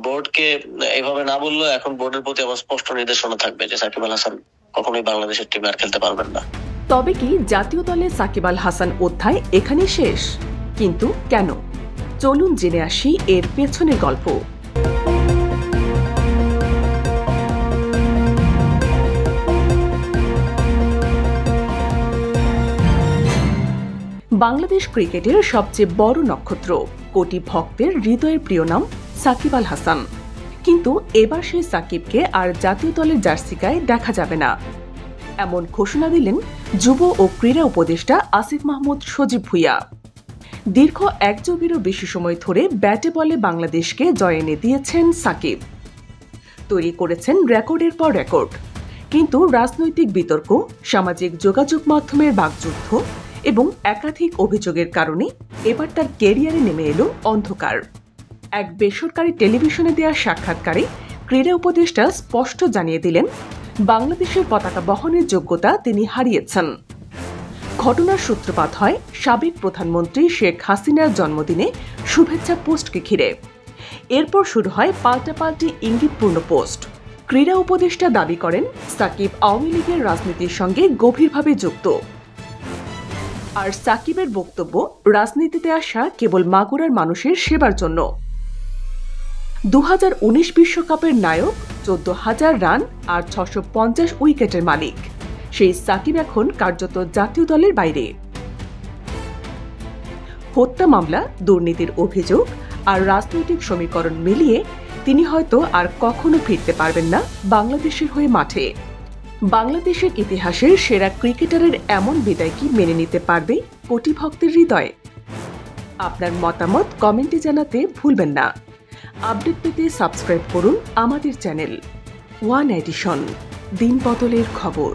বোর্ডকে এইভাবে না বললেও এখন বোর্ডের প্রতি আমার স্পষ্ট নির্দেশনা থাকবে যে সাকিব আল হাসান কখনোই বাংলাদেশের টিমে আর খেলতে পারবেন না। তবে কি জাতীয় দলে সাকিব আল হাসান অধ্যায় এখানেই শেষ? কিন্তু কেন? চলুন জেনে আসি এর পেছনের গল্প। বাংলাদেশ ক্রিকেটের সবচেয়ে বড় নক্ষত্র, কোটি ভক্তের হৃদয়ের প্রিয় নাম সাকিব আল হাসান। কিন্তু এবার সেই সাকিবকে আর জাতীয় দলের জার্সি গায়ে দেখা যাবে না, এমন ঘোষণা দিলেন যুব ও ক্রীড়া উপদেষ্টা আসিফ মাহমুদ সজীব ভুঁইয়া। দীর্ঘ এক যুগেরও বেশি সময় ধরে ব্যাটে বলে বাংলাদেশকে জয় এনে দিয়েছেন সাকিব, তৈরি করেছেন রেকর্ডের পর রেকর্ড। কিন্তু রাজনৈতিক বিতর্ক, সামাজিক যোগাযোগ মাধ্যমের বাকযুদ্ধ এবং একাধিক অভিযোগের কারণে এবার তার ক্যারিয়ারে নেমে এলো অন্ধকার। এক বেসরকারি টেলিভিশনে দেওয়া সাক্ষাৎকারে ক্রীড়া উপদেষ্টা স্পষ্ট জানিয়ে দিলেন, বাংলাদেশের পতাকা বহনের যোগ্যতা তিনি হারিয়েছেন। ঘটনার সূত্রপাত হয় সাবেক প্রধানমন্ত্রী শেখ হাসিনার জন্মদিনে শুভেচ্ছা পোস্টকে ঘিরে। এরপর শুরু হয় পাল্টাপাল্টি ইঙ্গিতপূর্ণ পোস্ট। ক্রীড়া উপদেষ্টা দাবি করেন, সাকিব আওয়ামী লীগের রাজনীতির সঙ্গে গভীরভাবে যুক্ত। আর সাকিবের বক্তব্য, রাজনীতিতে আসা কেবল মাগুরার মানুষের সেবার জন্য। 2019 বিশ্বকাপের নায়ক, 14,000 রান আর 650 উইকেটের মালিক সেই সাকিব এখন কার্যত জাতীয় দলের বাইরে। হত্যা মামলা, দুর্নীতির অভিযোগ আর রাজনৈতিক সমীকরণ মিলিয়ে তিনি হয়তো আর কখনো ফিরতে পারবেন না বাংলাদেশের হয়ে মাঠে। বাংলাদেশের ইতিহাসের সেরা ক্রিকেটারের এমন বিদায় কি মেনে নিতে পারবে কোটি ভক্তের হৃদয়? আপনার মতামত কমেন্টে জানাতে ভুলবেন না। আপডেট পেতে সাবস্ক্রাইব করুন আমাদের চ্যানেল ওয়ান এডিশন, দিন বদলের খবর।